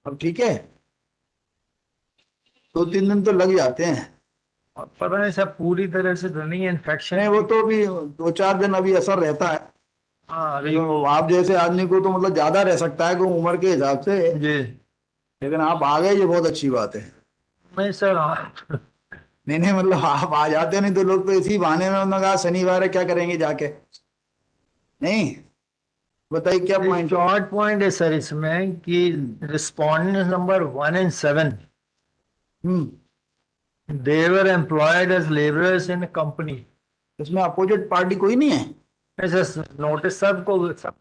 अब ठीक है, 2-3 दिन तो लग जाते हैं। और पता नहीं सब पूरी तरह से तो नहीं इन्फेक्शन। नहीं, वो तो अभी 2-4 दिन अभी असर रहता है। हाँ तो आप जैसे आदमी को तो मतलब ज्यादा रह सकता है, कोई उम्र के हिसाब से। जी। लेकिन आप आ गए, ये बहुत अच्छी बात है। मैं सर हाँ। नहीं नहीं, मतलब आप आ जाते, नहीं तो लोग तो इसी बहाने में उन्होंने कहा शनिवार है क्या करेंगे जाके। नहीं, बताइए क्या पॉइंट। शॉर्ट पॉइंट है सर इसमें कि respondent number 1 and 7 hmm. they were employed as laborers in a company। इसमें अपोजिट पार्टी कोई नहीं है? ऐसा नोटिस सबको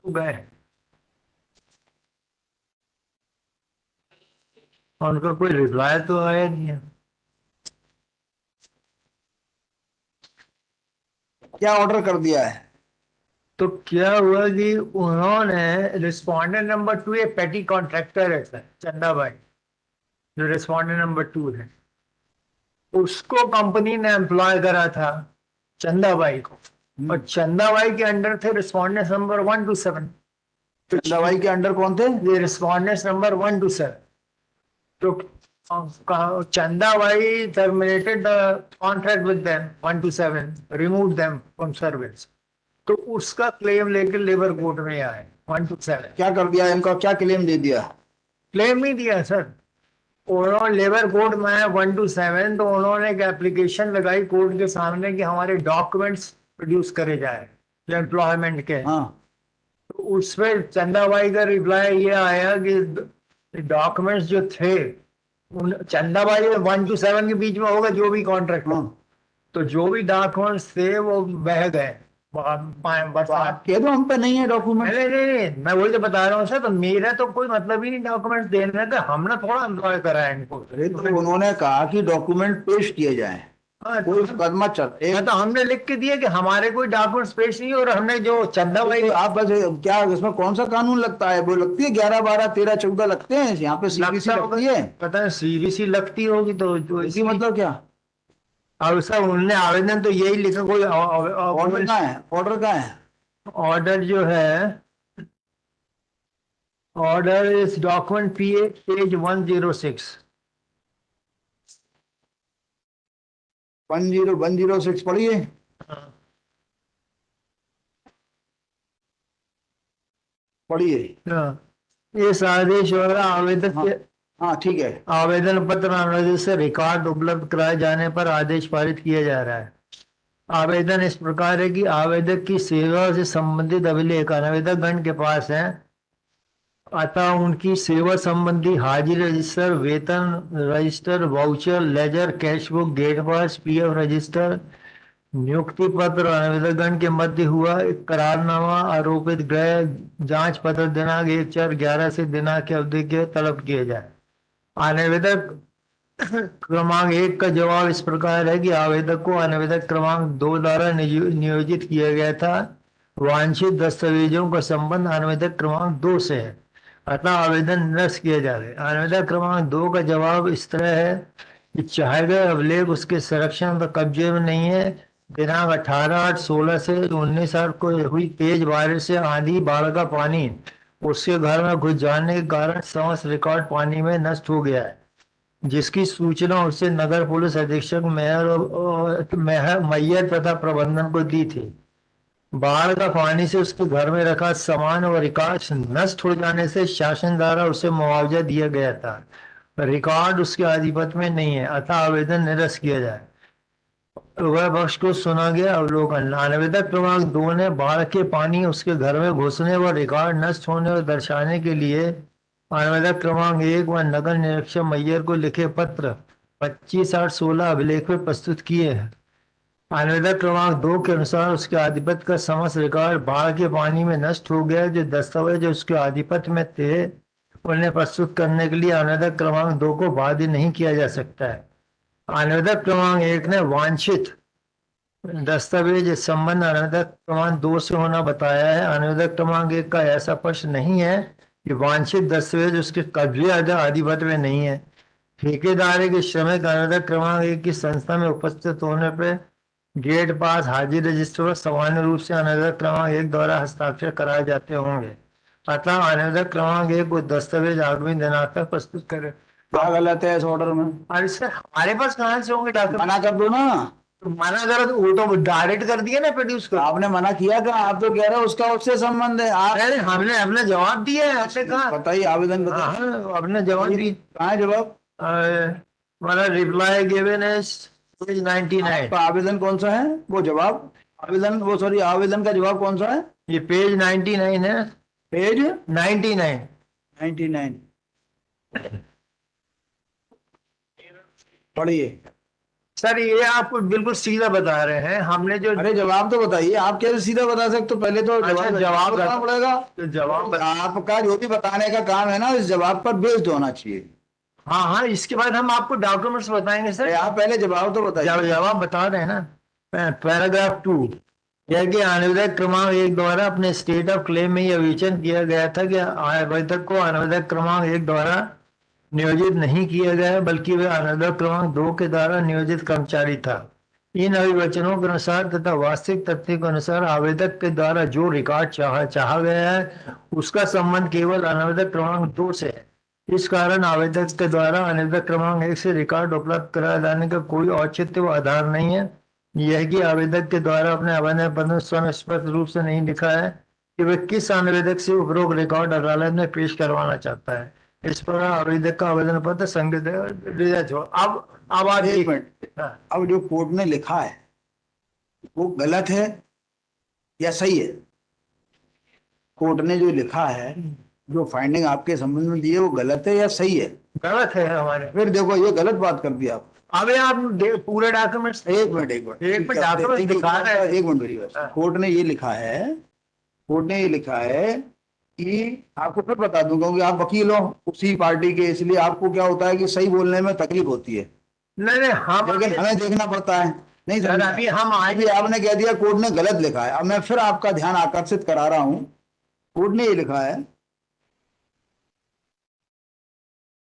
गए और उनका कोई रिप्लाई तो आया नहीं है। क्या ऑर्डर कर दिया है? तो क्या हुआ कि उन्होंने रिस्पोंडेंट नंबर 2 एक पेटी कॉन्ट्रैक्टर है सर, चंदा भाई, जो रिस्पोंडेंट नंबर 2 है, उसको कंपनी ने एम्प्लॉय करा था, चंदा भाई को। और चंदा भाई के अंडर थे रिस्पोंडेंट नंबर 1 to 7। दवाई के अंडर कौन थे? ये रिस्पोंडेंट नंबर 1 to 7। तो चंदा भाई terminated the contract with them 1 to 7, removed them from service। तो उसका क्लेम लेकर लेबर कोर्ट में आए 1 to 7। क्या कर दिया इनका, क्या क्लेम दे दिया? क्लेम नहीं दिया सर, उन्होंने लेबर कोर्ट में आया 1 to 7, तो उन्होंने एक एप्लीकेशन लगाई कोर्ट के सामने कि हमारे डॉक्यूमेंट्स प्रोड्यूस करे जाए एम्प्लॉयमेंट के। हाँ। तो उस पर चंदा भाई का रिप्लाई ये आया कि डॉक्यूमेंट्स जो थे चंदा भाई 1 to 7 के बीच में होगा जो भी कॉन्ट्रैक्ट, हाँ। तो जो भी डॉक्यूमेंट्स थे वो बह गए तो बरसात। आप कह दो हम पे नहीं है डॉक्यूमेंट। नहीं नहीं नहीं, मैं वही तो बता रहा हूँ सर, तो मेरा तो कोई मतलब ही नहीं डॉक्यूमेंट्स देने का, हमने थोड़ा एम्प्लॉय करा है इनको। अरे तो उन्होंने कहा कि डॉक्यूमेंट पेश किए जाए, हाँ, कोई मुकदमा चल मैं तो हमने लिख के दिया कि हमारे कोई डॉक्यूमेंट्स पेश नहीं, और हमने जो चंदा भाई तो आप बस क्या इसमें कौन सा कानून लगता है? वो लगती है 11, 12, 13, 14 लगते हैं, यहाँ पे सीबीसी लगता लगती है। पता है सीबीसी लगती होगी तो इसी मतलब क्या? अब सर उनने आवेदन तो यही लिखा, कोई ऑर्डर कहाँ है, ऑर्डर कहाँ है? ऑर्डर जो है, ऑर्डर इस डॉक्यूमेंट पेज 106। 10106 पढ़िए, पढ़िए। इस आदेश और आवेदक हाँ के हाँ, ठीक है। आवेदन पत्र अनुरोध से रिकॉर्ड उपलब्ध कराए जाने पर आदेश पारित किया जा रहा है। आवेदन इस प्रकार है कि आवेदक की सेवा से संबंधित अभिलेख आवेदक गण के पास है, अतः उनकी सेवा संबंधी हाजिरी रजिस्टर, वेतन register, voucher, ledger, cashbook, gate pass, PF register, नियुक्ति पत्र और आवेदकगण के मध्य हुआ एक करारनामा, आरोपित गृह जांच पत्र दिनांक 1/4/11 से दिनांक की अवधि के तलब किए जाए। आवेदक क्रमांक 1 का जवाब इस प्रकार है कि आवेदक को आवेदक क्रमांक 2 द्वारा नियोजित किया गया था। वांछित दस्तावेजों का संबंध आवेदक क्रमांक 2 से है, अतः आवेदन निरस्त किया जा रहा है। आवेदक क्रमांक 2 का जवाब इस तरह है कि चाहे गए अभिलेख उसके संरक्षण व कब्जे में नहीं है। दिनांक 18/8/16 से 19/8 को हुई तेज बारिश से आंधी बाढ़ का पानी उसके घर में घुस जाने के कारण समस्त रिकॉर्ड पानी में नष्ट हो गया है, जिसकी सूचना उसे नगर पुलिस अधीक्षक मैयर तथा प्रबंधन को दी थी। बाढ़ का पानी से उसके घर में रखा सामान और रिकॉर्ड नष्ट हो जाने से शासन द्वारा उसे मुआवजा दिया गया था। रिकॉर्ड उसके आधिपत्य में नहीं है, अतः आवेदन निरस्त किया जाए। उभय पक्ष को सुना गया अवलोकन। आवेदक क्रमांक 2 ने बाढ़ के पानी उसके घर में घुसने व रिकॉर्ड नष्ट होने और दर्शाने के लिए आवेदक क्रमांक 1 व नगर निरीक्षक मैयर को लिखे पत्र 25/8/16 अभिलेख में प्रस्तुत किए हैं। आवेदक क्रमांक 2 के अनुसार उसके आधिपत्य का समस्त रिकॉर्ड बाढ़ के पानी में नष्ट हो गया। जो दस्तावेज उसके आधिपत्य में थे उन्हें प्रस्तुत करने के लिए आवेदक क्रमांक 2 को बाध्य नहीं किया जा सकता है। आवेदक क्रमांक 1 ने वांछित दस्तावेज इस संबंध आवेदक क्रमांक 2 से होना बताया है। आवेदक क्रमांक 1 का ऐसा पक्ष नहीं है कि वांछित दस्तावेज उसके कब्जे आधिपत्य में नहीं है। ठेकेदार के श्रमिक आवेदक क्रमांक 1 की संस्था में उपस्थित होने पर गेट पास हाजिर रजिस्टर पर सामान्य रूप से आवेदक क्रमांक 1 द्वारा हस्ताक्षर कराए जाते होंगे। अतः आवेदक क्रमांक 1 को दस्तावेज आगामी दिनांक तक प्रस्तुत करे। क्या गलत है इस ऑर्डर में? अरे सर हमारे पास कहाँ से होंगे डॉक्यूमेंट? मना कर दो ना। मना करो तो वो तो डायरेक्ट कर दिया ना प्रोड्यूस कर। आपने मना किया क्या? आप तो कह रहे हो उसका उससे संबंध है। आप अरे हमने अपना जवाब दिया है, आपने कहा। बताइए, आवेदन हाँ बताइए। हाँ, अपने जवाब दी। कहाँ है जवाब? हमारा रिप्लाई गिवन इज पेज 99। आपका आवेदन कौन सा है? वो जवाब आवेदन, वो सॉरी, आवेदन का जवाब कौन सा है? ये पेज 99 है। पेज 99। 99 पढ़िए। सर ये आपको बिल्कुल सीधा बता रहे हैं, हमने जो अरे जवाब तो बताइए। आप कैसे सीधा बता सकते हो? पहले तो अच्छा, जवाब बताना पड़ेगा। जवाब आपका जो भी बताने का काम है ना, इस जवाब पर बेस्ड होना चाहिए। हाँ हाँ, इसके बाद हम आपको डॉक्यूमेंट्स बताएंगे सर। आप पहले जवाब तो बताइए। जवाब बता रहे हैं ना। पैराग्राफ 2 यह कि आवेदक क्रमांक 1 द्वारा अपने स्टेट ऑफ क्लेम में यह विवेचन किया गया था कि आवेदक को आवेदक क्रमांक 1 द्वारा नियोजित नहीं किया गया, बल्कि वह आवेदक क्रमांक 2 के द्वारा नियोजित कर्मचारी था। इन अभिवचनों के अनुसार तथा वास्तविक तथ्य के अनुसार आवेदक के द्वारा जो रिकॉर्ड चाहा गया है उसका संबंध केवल आवेदक क्रमांक 2 से है। इस कारण आवेदक के द्वारा आवेदक क्रमांक 1 से रिकॉर्ड उपलब्ध कराए जाने का कोई औचित्य व आधार नहीं है। यह कि आवेदक के द्वारा अपने आवेदन पत्र में स्वयं स्पष्ट रूप से नहीं लिखा है कि वह किस आवेदक से उपरोक्त रिकॉर्ड अदालत में पेश करवाना चाहता है। इस पर आवेदक का आवेदन पत्र संग्रहित हो। अब आज एक मिनट। अब जो कोर्ट ने लिखा है वो गलत है या सही है? कोर्ट ने जो लिखा है, जो फाइंडिंग आपके संबंध में दी है, वो गलत है या सही है? गलत है हमारे। फिर देखो, ये गलत बात कर दी आप। अबे आप पूरे डॉक्यूमेंट्स एक मिनट डॉक्यूमेंट दिखा रहे हैं। एक मिनट मेरी बात। कोर्ट ने ये लिखा है, कोर्ट ने ये लिखा है कि आपको फिर बता दूं, क्योंकि आप वकील हो उसी पार्टी के, इसलिए आपको क्या होता है कि सही बोलने में तकलीफ होती है। नहीं हम लेकिन हमें देखना पड़ता है। नहीं सर, समझा? अभी हम अभी आपने कह दिया कोर्ट ने गलत लिखा है। अब मैं फिर आपका ध्यान आकर्षित करा रहा हूं। कोर्ट ने ये लिखा है,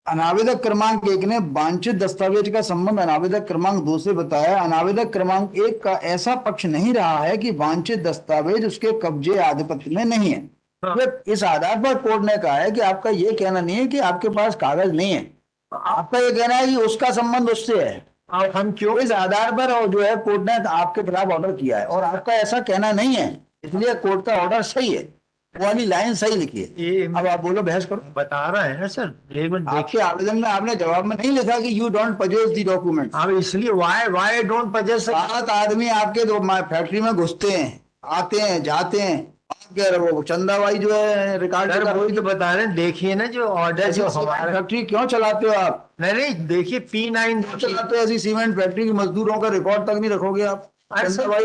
अनावेदक क्रमांक 1 ने वांछित दस्तावेज का संबंध अनावेदक क्रमांक 2 से बताया। अनावेदक क्रमांक 1 का ऐसा पक्ष नहीं रहा है कि वांछित दस्तावेज उसके कब्जे आधिपत्य में नहीं है। हाँ। इस आधार पर कोर्ट ने कहा है कि आपका ये कहना नहीं है कि आपके पास कागज नहीं है, आपका ये कहना है कि उसका संबंध उससे है। अब हम क्यों इस आधार पर और जो है कोर्ट ने आपके खिलाफ ऑर्डर किया है, और आपका ऐसा कहना नहीं है, इसलिए कोर्ट का ऑर्डर सही है। वो वाली लाइन सही लिखी है। अब आप बोलो, बहस करो। बता रहे हैं ना सर, एक मिनट आपके आवेदन में आपने जवाब में नहीं लिखा कि you don't possess the document. अब इसलिए वाई डोंट पजेस। 7 आदमी आपके दो फैक्ट्री में घुसते हैं, आते हैं, जाते हैं। आप कह रहे हो चंदाबाई जो है रिकॉर्ड सर वही तो बता रहे हैं, देखिए ना जो ऑर्डर जो हमारा। फैक्ट्री क्यों चलाते हो आप? नहीं देखिए P9 चलाते हो ऐसी सीमेंट फैक्ट्री की मजदूरों का रिकॉर्ड तक नहीं रखोगे आप। चंदाबाई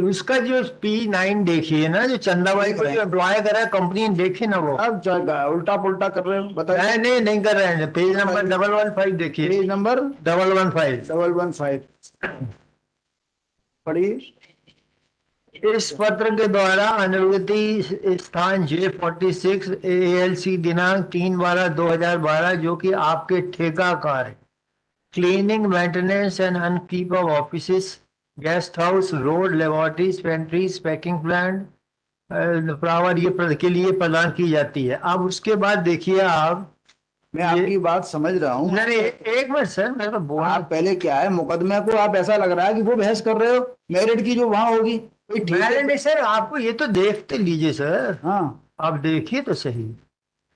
उसका जो P9 देखिए ना, जो चंदाबाई को जो एम्प्लॉय करा है कंपनी, देखे ना वो। अब उल्टा पुल्टा कर रहे हो, बताइए। नहीं कर रहे हैं। पेज नंबर 115 देखिए। पेज नंबर 115 115 पढ़िए। इस पत्र के द्वारा अनुवर्ती स्थान J46 ALC दिनांक 3/12/2012 जो कि आपके ठेका कार्य cleaning maintenance and upkeep of office guest house road laboratories pantries packing plant flower ये के लिए प्रदान की जाती है। अब उसके बाद देखिए आप, मैं आपकी बात समझ रहा हूँ। नहीं एक मिनट सर, मैं तो बोला। आप पहले क्या है, मुकदमे को आप ऐसा लग रहा है कि वो बहस कर रहे हो मेरिट की जो वहां होगी। नहीं सर, आपको ये तो देखते लीजिए सर। हाँ, आप देखिए तो सही।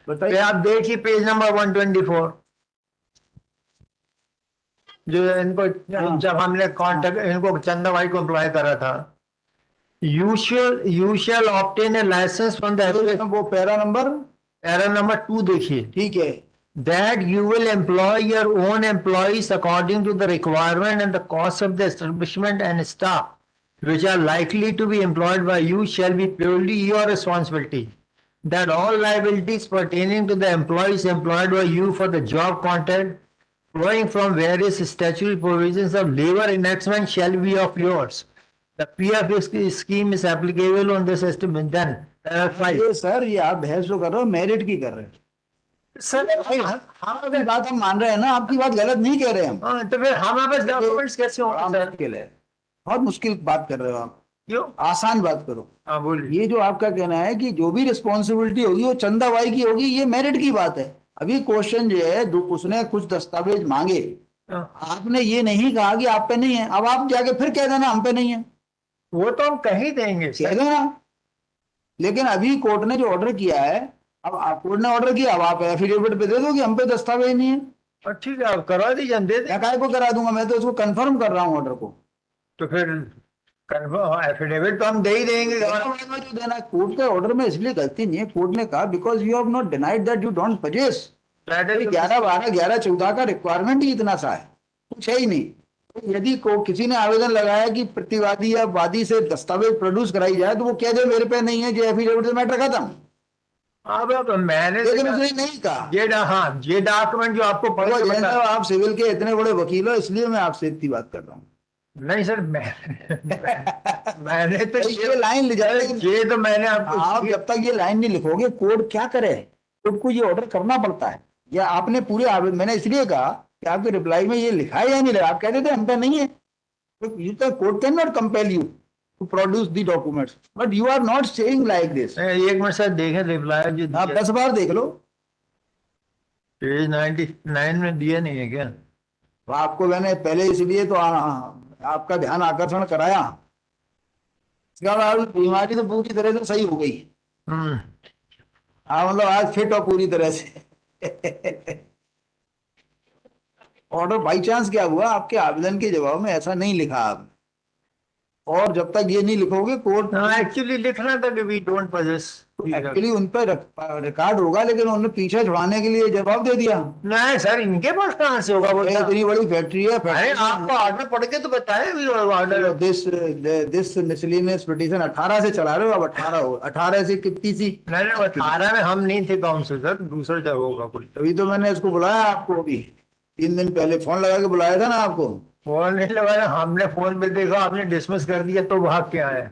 बताइए। आप देखिए पेज नंबर 124 जो इनको जब हमने कांटेक्ट इनको चंदा भाई को अप्लाई करा था। You shall obtain a licence from the वो पैरा नंबर 2 देखिए। ठीक है। That you will employ your own employees according to the requirement and the cost of the establishment and staff which are likely to be employed by you shall be purely your responsibility. That all liabilities pertaining to the employees employed by you for the job content flowing from various statutory provisions of labor enactment shall be of yours. The PF scheme is applicable on this estimate. Then, ये sir, ये आप बहस जो कर रहे हो merit की कर रहे हो सर अगर बात हम मान रहे हैं ना, आपकी बात गलत नहीं कह रहे हम। तो फिर हमारे पास डॉक्यूमेंट्स कैसे होंगे सर? मुश्किल है, बहुत मुश्किल बात कर रहे हो आप। क्यों? आसान बात करो। हाँ बोलिए। ये जो आपका कहना है कि जो भी रिस्पॉन्सिबिलिटी होगी वो चंदाबाई की होगी, ये मेरिट की बात है। अभी क्वेश्चन जो है, उसने कुछ दस्तावेज मांगे, हाँ, आपने ये नहीं कहा कि आप पे नहीं है, अब आप जाके फिर कह देना हम पे नहीं है, वो तो हम कह ही देंगे कह सर। देना। लेकिन अभी कोर्ट ने जो ऑर्डर किया है, अब कोर्ट ने ऑर्डर किया, अब आप एफिडेविट पे दे दो कि हम पे दस्तावेज नहीं है। और ठीक है, आप करवा दीजिए, हम दे दें। मैं काय को करा दूंगा, मैं तो उसको कंफर्म कर रहा हूँ ऑर्डर को। तो फिर कन्फर्म एफिडेविट तो हम दे ही देंगे। बाद में जो देना है, कोर्ट के ऑर्डर में इसलिए गलती नहीं है, कोर्ट ने कहा because you have not denied that you don't possess. 11 12 11 14 का रिक्वायरमेंट ही इतना सा है, कुछ है ही नहीं। तो यदि किसी ने आवेदन लगाया कि प्रतिवादी या वादी से दस्तावेज प्रोड्यूस कराई जाए, तो वो कह दे मेरे पे नहीं है, जो एफिडेविट से मैटर खत्म। अब मैंने लेकिन उसने नहीं कहा। हाँ, ये डॉक्यूमेंट जो आपको पढ़ के जैन बता। साहब, आप सिविल के इतने बड़े वकील हो, इसलिए मैं आपसे इतनी बात कर रहा हूँ। नहीं सर, मैंने तो ये लाइन ले जाए, ये तो मैंने आपको आप जब तक ये लाइन नहीं लिखोगे, कोर्ट क्या करे, कोर्ट को ये ऑर्डर करना पड़ता है। या आपने पूरे मैंने इसलिए कहा कि आपके रिप्लाई में ये लिखा है या नहीं लिखा, आप कहते थे हम पे नहीं है, तो you court can not compel you to produce the documents, but you are not saying like this. एक मिनट सर देखें रिप्लाई जो आप 10 बार देख लो। पेज 99 में दिया नहीं है क्या? तो आपको मैंने पहले इसलिए तो आपका ध्यान आकर्षण कराया, इसका मतलब बीमारी तो पूरी तरह से सही हो गई। हम्म। हाँ, मतलब आज फिट हो पूरी तरह से। ऑर्डर बाई चांस क्या हुआ, आपके आवेदन के जवाब में ऐसा नहीं लिखा आपने, और जब तक ये नहीं लिखोगे कोर्ट एक्चुअली लिखना था कि वी डोंट पजेस। एक्चुअली उन पर रिकॉर्ड होगा, लेकिन उन्होंने पीछे छुड़ाने के लिए जवाब दे दिया। नहीं सर, इनके पास कहाँ से होगा वो? इतनी बड़ी फैक्ट्री है, अरे आपको ऑर्डर पढ़ के तो बताए ऑर्डर। दिस मिसलेनियस पिटीशन 18 से चला रहे हो, अब 18 से कितनी सी। नहीं नहीं, 18 में हम नहीं थे काउंसिल सर, दूसरा जगह होगा कोई। तभी तो मैंने इसको बुलाया आपको, अभी 3 दिन पहले फोन लगा के बुलाया था ना आपको। फोन नहीं लगाया, हमने फोन पे देखा आपने डिसमिस कर दिया तो भाग के आए।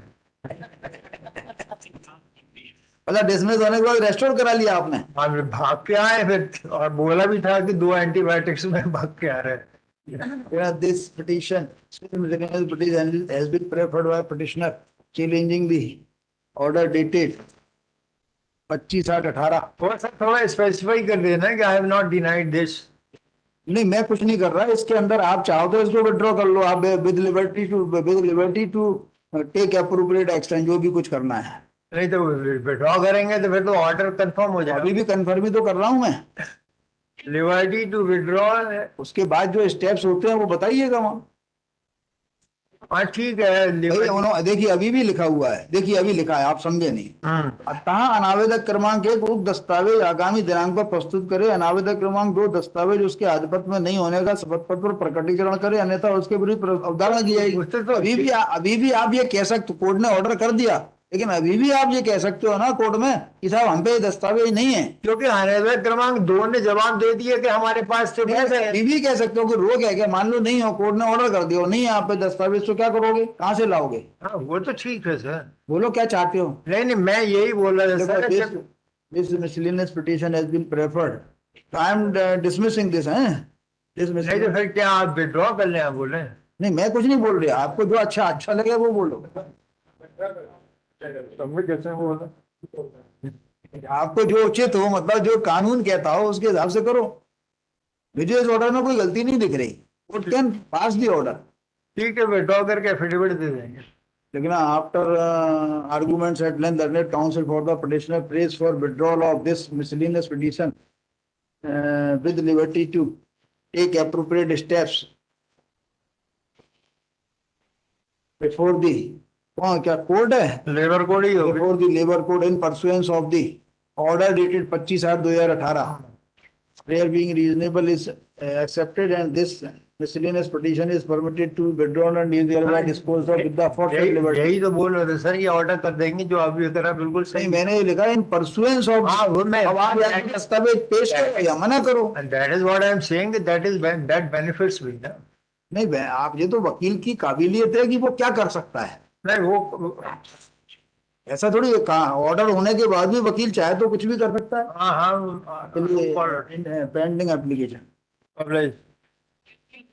मतलब डिसमिस होने के बाद रेस्टोर करा लिया आपने। हम भाग के आए फिर, और बोला भी था कि 2 एंटीबायोटिक्स में भाग के आ रहे हैं। This petition has been preferred by petitioner challenging the order dated 25/8/18। थोड़ा सा थोड़ा स्पेसिफाई कर देना कि I have not denied this. नहीं, मैं कुछ नहीं कर रहा, इसके अंदर आप चाहो तो इसको विड्रॉ कर लो, आप with liberty to take appropriate action, जो भी कुछ करना है। नहीं तो विड्रॉ करेंगे तो फिर तो ऑर्डर कंफर्म हो जाएगा। अभी भी कंफर्म ही तो कर रहा हूं मैं। Liberty to withdraw. उसके बाद जो स्टेप्स होते हैं वो बताइएगा वहां। हाँ ठीक है। देखिए अभी भी लिखा हुआ है, देखिए अभी लिखा है, आप समझे नहीं। अतः अनावेदक क्रमांक 1 उक्त दस्तावेज आगामी दिनांक पर प्रस्तुत करे। अनावेदक क्रमांक 2 दस्तावेज उसके आधिपत्य में नहीं होने का शपथ पत्र पर प्रकटीकरण करे, अन्यथा उसके विरुद्ध अवधारणा की जाएगी। तो अभी भी आप ये कह सकते, कोर्ट ने ऑर्डर कर दिया, लेकिन अभी भी आप ये कह सकते हो ना कोर्ट में कि साहब हम पे दस्तावेज नहीं है, क्योंकि अनावेदक क्रमांक 2 ने जवाब दे दिया कि हमारे पास तो अभी भी कह सकते हो कि रोक है क्या, मान लो नहीं हो, कोर्ट ने ऑर्डर कर दिया नहीं है आप पे दस्तावेज, तो क्या करोगे, कहाँ से लाओगे? हाँ वो तो ठीक है सर। बोलो क्या चाहते हो। नहीं नहीं, मैं यही बोल रहा था sir. This miscellaneous petition has been preferred. I am dismissing this, हैं? नहीं तो फिर क्या आप विड्रॉ कर लें, आप बोले? नहीं, मैं कुछ नहीं बोल रहा, आपको जो अच्छा लगे वो बोलो। कैसे बोला? आपको जो उचित हो, मतलब जो कानून कहता हो उसके हिसाब से करो। मुझे इस ऑर्डर में कोई गलती नहीं दिख रही, court can pass the order. ठीक है, विड्रॉ करके एफिडेविट दे देंगे। लेकिन after arguments at length, the counsel for the petitioner prays for withdrawal of this miscellaneous petition with liberty to take appropriate steps before the क्या code है, labour code ही होगा। before the labor code in pursuance of the order dated 25/8/2018, prayer being reasonable is accepted and this miscellaneous petition is permitted to withdrawn and is thereby disposed of with the aforesaid liberty। यही तो बोल रहे थे sir, ये order कर देंगे जो अभी करा, बिल्कुल सही। नहीं, मैंने लिखा इन परसुएंस ऑफ। हाँ वो मैं, अब आप या दस्तावेज पेश करो या मना करो। That is what I am saying, that benefits me ना। नहीं, आप ये तो वकील की काबिलियत है कि वो क्या कर सकता है। नहीं वो ऐसा थोड़ी ऑर्डर होने के बाद भी वकील चाहे तो कुछ भी कर सकता है। हाँ हाँ पेंडिंग एप्लीकेशन,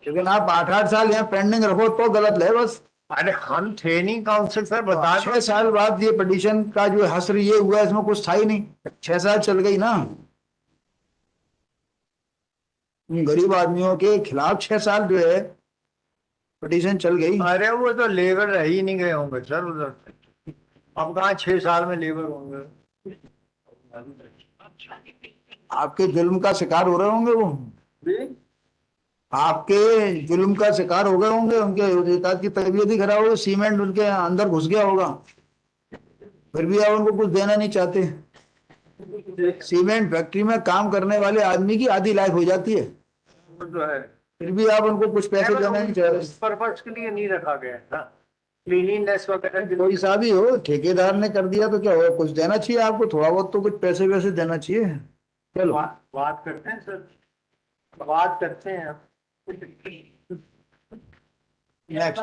लेकिन आप 8 साल यहाँ पेंडिंग रखो तो गलत है बस। अरे हम ट्रेनिंग काउंसिल सर बता 6 साल बाद ये पिटीशन का जो हश्र ये हुआ, इसमें कुछ था ही नहीं। 6 साल चल गई ना, उन गरीब आदमियों के खिलाफ 6 साल जो है पिटीशन चल गई। अरे वो तो लेबर रह ही नहीं गए होंगे सर उधर। अब कहाँ 6 साल में लेबर होंगे। आपके जुल्म का शिकार हो रहे होंगे वो, आपके जुल्म का शिकार हो गए होंगे, उनके एक की तबीयत ही खराब हो, सीमेंट उनके अंदर घुस गया होगा, फिर भी आप उनको कुछ देना नहीं चाहते। सीमेंट फैक्ट्री में काम करने वाले आदमी की आधी लाइफ हो जाती है, वो तो है। फिर भी आप उनको कुछ पैसे देना नहीं चाह रहे। पर्पस के लिए नहीं रखा गया था, क्लीनिंगनेस वगैरह। कोई सा भी हो, ठेकेदार ने कर दिया तो क्या हो, कुछ देना चाहिए आपको, थोड़ा बहुत तो कुछ पैसे वैसे देना चाहिए। चलो बात करते हैं सर, बात करते हैं। नेक्स्ट।